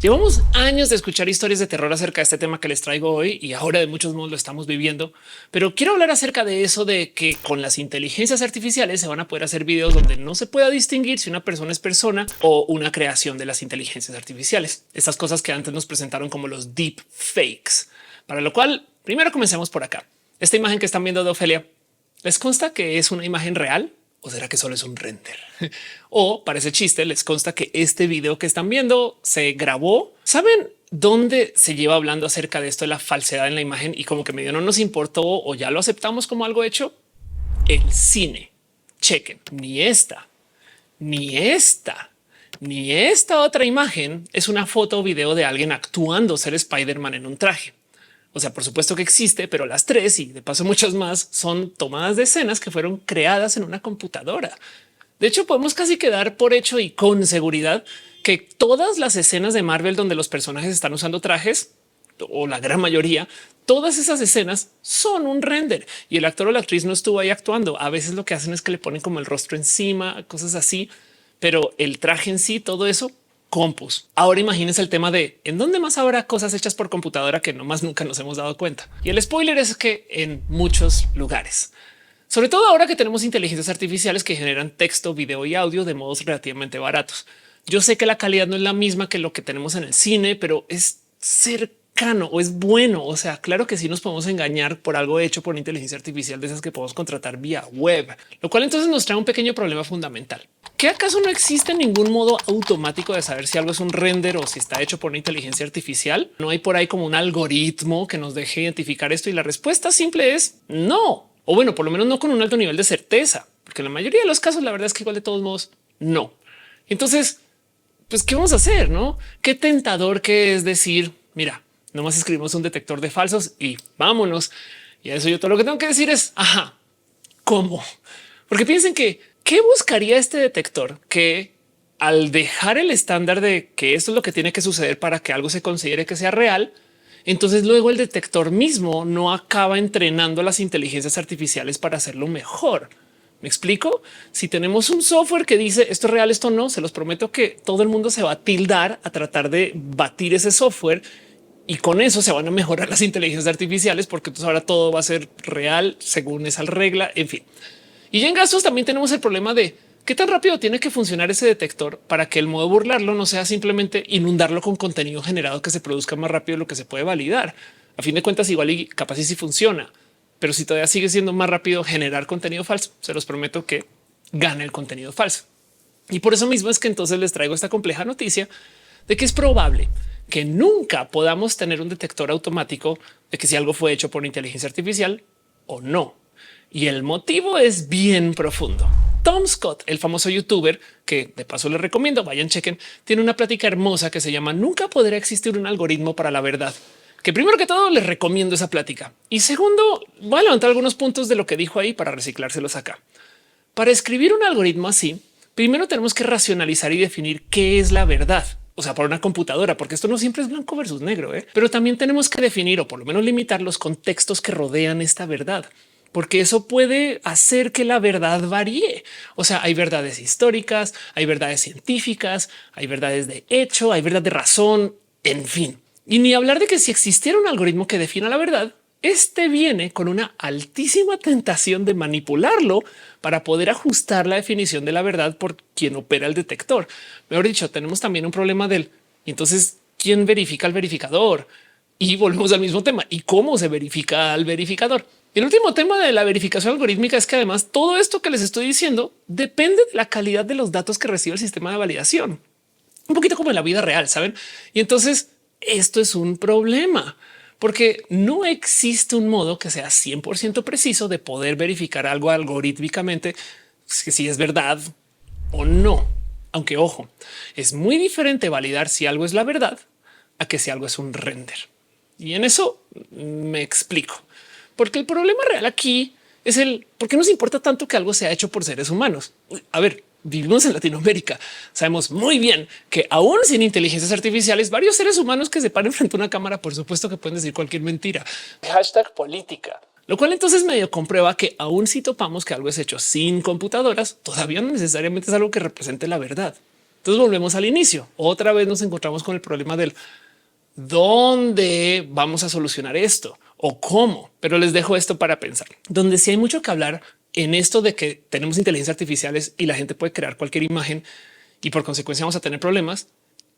Llevamos años de escuchar historias de terror acerca de este tema que les traigo hoy y ahora de muchos modos lo estamos viviendo. Pero quiero hablar acerca de eso, de que con las inteligencias artificiales se van a poder hacer videos donde no se pueda distinguir si una persona es persona o una creación de las inteligencias artificiales. Estas cosas que antes nos presentaron como los deep fakes. Para lo cual, primero comencemos por acá. Esta imagen que están viendo de Ofelia, ¿les consta que es una imagen real? ¿O será que solo es un render? O para ese chiste les consta que este video que están viendo se grabó. ¿Saben dónde se lleva hablando acerca de esto de la falsedad en la imagen y como que medio no nos importó o ya lo aceptamos como algo hecho? El cine. Chequen, ni esta otra imagen es una foto o video de alguien actuando ser Spider-Man en un traje. O sea, por supuesto que existe, pero las tres y de paso muchas más son tomadas de escenas que fueron creadas en una computadora. De hecho, podemos casi quedar por hecho y con seguridad que todas las escenas de Marvel donde los personajes están usando trajes, o la gran mayoría, todas esas escenas son un render y el actor o la actriz no estuvo ahí actuando. A veces lo que hacen es que le ponen como el rostro encima, cosas así, pero el traje en sí, todo eso compus. Ahora imagínense el tema de en dónde más habrá cosas hechas por computadora que nomás nunca nos hemos dado cuenta. Y el spoiler es que en muchos lugares, sobre todo ahora que tenemos inteligencias artificiales que generan texto, video y audio de modos relativamente baratos. Yo sé que la calidad no es la misma que lo que tenemos en el cine, pero es cercano o es bueno. O sea, claro que sí nos podemos engañar por algo hecho por inteligencia artificial de esas que podemos contratar vía web, lo cual entonces nos trae un pequeño problema fundamental. ¿Qué acaso no existe ningún modo automático de saber si algo es un render o si está hecho por una inteligencia artificial? No hay por ahí como un algoritmo que nos deje identificar esto y la respuesta simple es no. O bueno, por lo menos no con un alto nivel de certeza, porque en la mayoría de los casos la verdad es que igual de todos modos no. Entonces, pues, ¿qué vamos a hacer? No? Qué tentador que es decir, mira, nomás escribimos un detector de falsos y vámonos. Y a eso yo todo lo que tengo que decir es, ajá, ¿cómo? Porque piensen que, ¿qué buscaría este detector? Que al dejar el estándar de que esto es lo que tiene que suceder para que algo se considere que sea real, entonces luego el detector mismo no acaba entrenando las inteligencias artificiales para hacerlo mejor. ¿Me explico? Si tenemos un software que dice esto es real, esto no, se los prometo que todo el mundo se va a tildar a tratar de batir ese software y con eso se van a mejorar las inteligencias artificiales porque entonces ahora todo va a ser real según esa regla. En fin. Y ya en gastos también tenemos el problema de qué tan rápido tiene que funcionar ese detector para que el modo burlarlo no sea simplemente inundarlo con contenido generado que se produzca más rápido de lo que se puede validar. A fin de cuentas, igual y capaz y sí funciona, pero si todavía sigue siendo más rápido generar contenido falso, se los prometo que gana el contenido falso. Y por eso mismo es que entonces les traigo esta compleja noticia de que es probable que nunca podamos tener un detector automático de que si algo fue hecho por inteligencia artificial o no. Y el motivo es bien profundo. Tom Scott, el famoso youtuber que de paso les recomiendo, vayan, chequen, tiene una plática hermosa que se llama Nunca podrá existir un algoritmo para la verdad. Que primero que todo les recomiendo esa plática y segundo voy a levantar algunos puntos de lo que dijo ahí para reciclárselos acá. Para escribir un algoritmo así, primero tenemos que racionalizar y definir qué es la verdad. O sea, para una computadora, porque esto no siempre es blanco versus negro, pero también tenemos que definir o por lo menos limitar los contextos que rodean esta verdad, porque eso puede hacer que la verdad varíe. O sea, hay verdades históricas, hay verdades científicas, hay verdades de hecho, hay verdad de razón, en fin. Y ni hablar de que si existiera un algoritmo que defina la verdad, este viene con una altísima tentación de manipularlo para poder ajustar la definición de la verdad por quien opera el detector. Mejor dicho, tenemos también un problema del y entonces quién verifica al verificador y volvemos al mismo tema y cómo se verifica al verificador. El último tema de la verificación algorítmica es que además todo esto que les estoy diciendo depende de la calidad de los datos que recibe el sistema de validación, un poquito como en la vida real, saben? Y entonces esto es un problema porque no existe un modo que sea 100% preciso de poder verificar algo algorítmicamente si es verdad o no. Aunque ojo, es muy diferente validar si algo es la verdad a que si algo es un render. Y en eso me explico, porque el problema real aquí es el por qué nos importa tanto que algo sea hecho por seres humanos. A ver, vivimos en Latinoamérica. Sabemos muy bien que aún sin inteligencias artificiales, varios seres humanos que se paren frente a una cámara, por supuesto que pueden decir cualquier mentira. Hashtag política. Lo cual entonces medio comprueba que aún si topamos que algo es hecho sin computadoras, todavía no necesariamente es algo que represente la verdad. Entonces volvemos al inicio. Otra vez nos encontramos con el problema del dónde vamos a solucionar esto o cómo. Pero les dejo esto para pensar. Donde sí hay mucho que hablar en esto de que tenemos inteligencias artificiales y la gente puede crear cualquier imagen y por consecuencia vamos a tener problemas,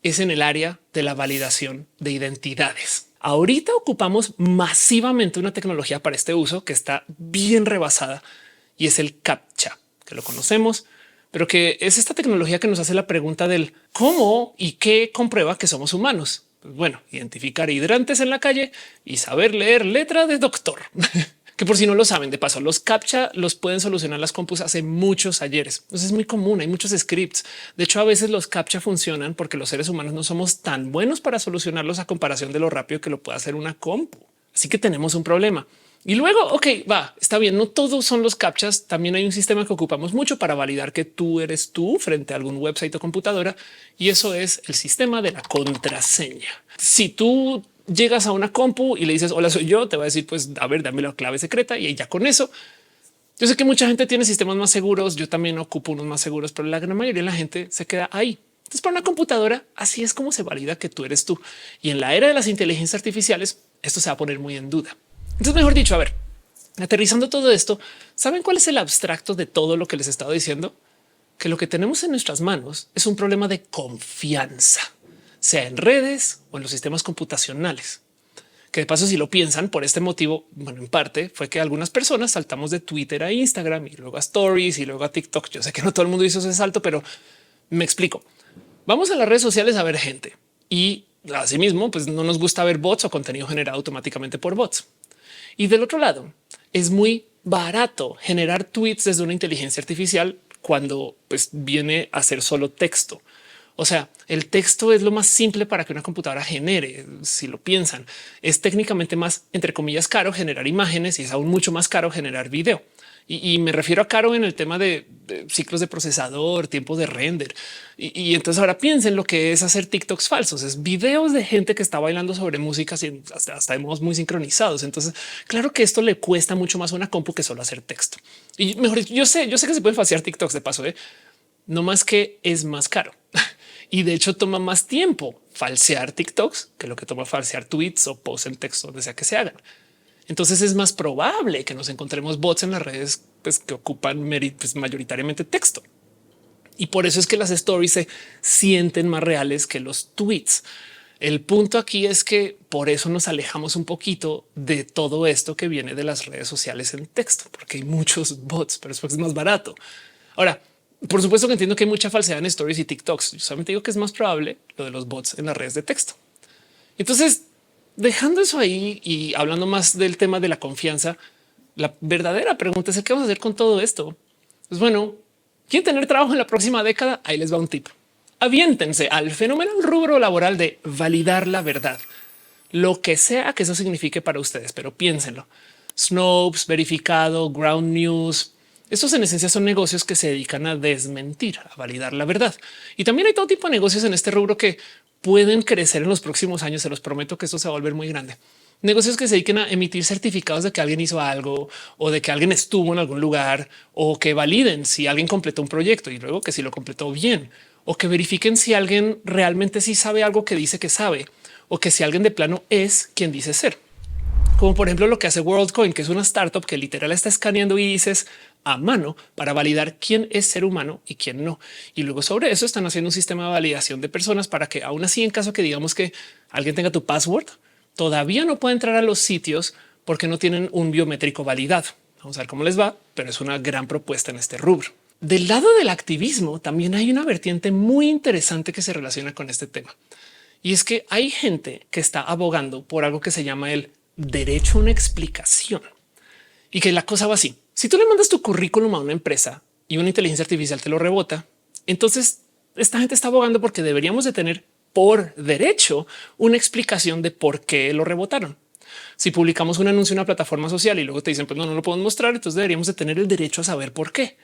es en el área de la validación de identidades. Ahorita ocupamos masivamente una tecnología para este uso que está bien rebasada y es el CAPTCHA, que lo conocemos, pero que es esta tecnología que nos hace la pregunta del cómo y qué comprueba que somos humanos. Pues bueno, identificar hidrantes en la calle y saber leer letra de doctor. Que por si no lo saben, de paso, los CAPTCHA los pueden solucionar las compus hace muchos ayeres. Entonces es muy común, hay muchos scripts. De hecho, a veces los CAPTCHA funcionan porque los seres humanos no somos tan buenos para solucionarlos a comparación de lo rápido que lo puede hacer una compu. Así que tenemos un problema. Y luego, ok, va, está bien, no todos son los CAPTCHAs. También hay un sistema que ocupamos mucho para validar que tú eres tú frente a algún website o computadora. Y eso es el sistema de la contraseña. Si tú llegas a una compu y le dices hola, soy yo, te va a decir pues a ver, dame la clave secreta y ya con eso. Yo sé que mucha gente tiene sistemas más seguros. Yo también ocupo unos más seguros, pero la gran mayoría de la gente se queda ahí. Entonces, para una computadora, así es como se valida que tú eres tú. Y en la era de las inteligencias artificiales, esto se va a poner muy en duda. Entonces, mejor dicho, a ver, aterrizando todo esto, ¿saben cuál es el abstracto de todo lo que les he estado diciendo? Que lo que tenemos en nuestras manos es un problema de confianza, sea en redes o en los sistemas computacionales. Que de paso, si lo piensan por este motivo, bueno, en parte fue que algunas personas saltamos de Twitter a Instagram y luego a Stories y luego a TikTok. Yo sé que no todo el mundo hizo ese salto, pero me explico. Vamos a las redes sociales a ver gente y asimismo, pues no nos gusta ver bots o contenido generado automáticamente por bots. Y del otro lado, es muy barato generar tweets desde una inteligencia artificial cuando pues viene a ser solo texto. O sea, el texto es lo más simple para que una computadora genere. Si lo piensan, es técnicamente más, entre comillas, caro generar imágenes y es aún mucho más caro generar video. Y me refiero a caro en el tema de ciclos de procesador, tiempo de render. Y entonces ahora piensen lo que es hacer TikToks falsos, es videos de gente que está bailando sobre música hasta de modos muy sincronizados. Entonces, claro que esto le cuesta mucho más a una compu que solo hacer texto. Y mejor, yo sé que se pueden falsear TikToks de paso, no más que es más caro. Y de hecho toma más tiempo falsear TikToks que lo que toma falsear tweets o posts en texto, donde sea que se hagan. Entonces es más probable que nos encontremos bots en las redes pues, que ocupan pues, mayoritariamente texto. Y por eso es que las stories se sienten más reales que los tweets. El punto aquí es que por eso nos alejamos un poquito de todo esto que viene de las redes sociales en texto, porque hay muchos bots, pero es más barato. Ahora, por supuesto que entiendo que hay mucha falsedad en stories y TikToks. Yo solamente digo que es más probable lo de los bots en las redes de texto. Entonces, dejando eso ahí y hablando más del tema de la confianza, la verdadera pregunta es qué vamos a hacer con todo esto. Pues bueno, ¿quieren tener trabajo en la próxima década? Ahí les va un tip. Aviéntense al fenomenal rubro laboral de validar la verdad, lo que sea que eso signifique para ustedes, pero piénsenlo. Snopes, verificado, ground news. Estos en esencia son negocios que se dedican a desmentir, a validar la verdad. Y también hay todo tipo de negocios en este rubro que pueden crecer en los próximos años. Se los prometo que esto se va a volver muy grande. Negocios que se dediquen a emitir certificados de que alguien hizo algo o de que alguien estuvo en algún lugar o que validen si alguien completó un proyecto y luego que si lo completó bien o que verifiquen si alguien realmente sí sabe algo que dice que sabe o que si alguien de plano es quien dice ser. Como por ejemplo lo que hace WorldCoin, que es una startup que literal está escaneando índices a mano para validar quién es ser humano y quién no. Y luego sobre eso están haciendo un sistema de validación de personas para que aún así en caso que digamos que alguien tenga tu password, todavía no puede entrar a los sitios porque no tienen un biométrico validado. Vamos a ver cómo les va, pero es una gran propuesta en este rubro. Del lado del activismo también hay una vertiente muy interesante que se relaciona con este tema. Y es que hay gente que está abogando por algo que se llama el derecho a una explicación y que la cosa va así. Si tú le mandas tu currículum a una empresa y una inteligencia artificial te lo rebota, entonces esta gente está abogando porque deberíamos de tener por derecho una explicación de por qué lo rebotaron. Si publicamos un anuncio en una plataforma social y luego te dicen pues no lo podemos mostrar, entonces deberíamos de tener el derecho a saber por qué.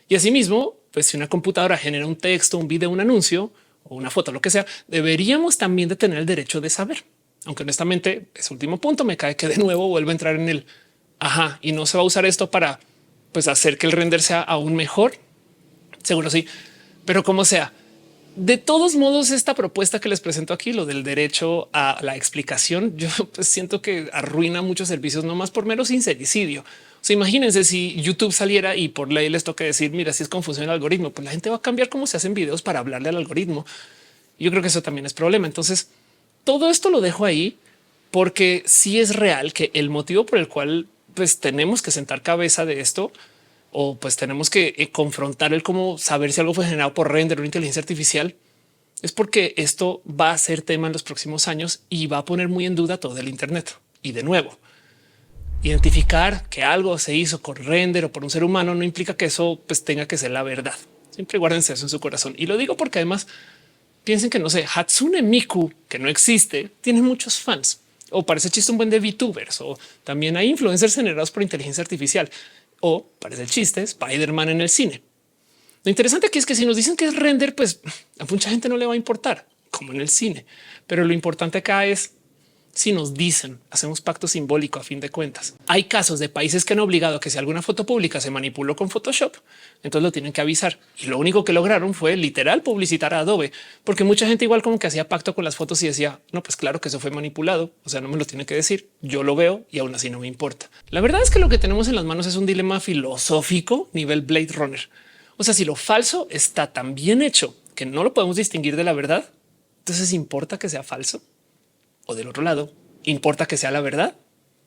Y asimismo, pues si una computadora genera un texto, un video, un anuncio o una foto, lo que sea, deberíamos también de tener el derecho de saber. Aunque honestamente ese último punto me cae que de nuevo vuelve a entrar en el ajá y no se va a usar esto para pues hacer que el render sea aún mejor. Seguro sí, pero como sea, De todos modos, esta propuesta que les presento aquí, lo del derecho a la explicación, yo pues siento que arruina muchos servicios nomás por mero sincericidio. O sea, imagínense si YouTube saliera y por ley les toque decir, mira, si es confusión el algoritmo, pues la gente va a cambiar cómo se hacen videos para hablarle al algoritmo. Yo creo que eso también es problema. Entonces, todo esto lo dejo ahí porque sí es real que el motivo por el cual pues tenemos que sentar cabeza de esto o pues tenemos que confrontar el cómo saber si algo fue generado por render o inteligencia artificial es porque esto va a ser tema en los próximos años y va a poner muy en duda todo el Internet. Y de nuevo, identificar que algo se hizo con render o por un ser humano no implica que eso pues tenga que ser la verdad. Siempre guárdense eso en su corazón. Y lo digo porque además piensen que no sé, Hatsune Miku, que no existe, tiene muchos fans o parece chiste un buen de VTubers o también hay influencers generados por inteligencia artificial o parece el chiste Spider-Man en el cine. Lo interesante aquí es que si nos dicen que es render, pues a mucha gente no le va a importar, como en el cine. Pero lo importante acá es si nos dicen, hacemos pacto simbólico a fin de cuentas. Hay casos de países que han obligado a que si alguna foto pública se manipuló con Photoshop, entonces lo tienen que avisar. Y lo único que lograron fue literal publicitar a Adobe, porque mucha gente igual como que hacía pacto con las fotos y decía, no, pues claro que eso fue manipulado. O sea, no me lo tiene que decir. Yo lo veo y aún así no me importa. La verdad es que lo que tenemos en las manos es un dilema filosófico nivel Blade Runner. O sea, si lo falso está tan bien hecho que no lo podemos distinguir de la verdad, entonces importa que sea falso. O del otro lado, importa que sea la verdad.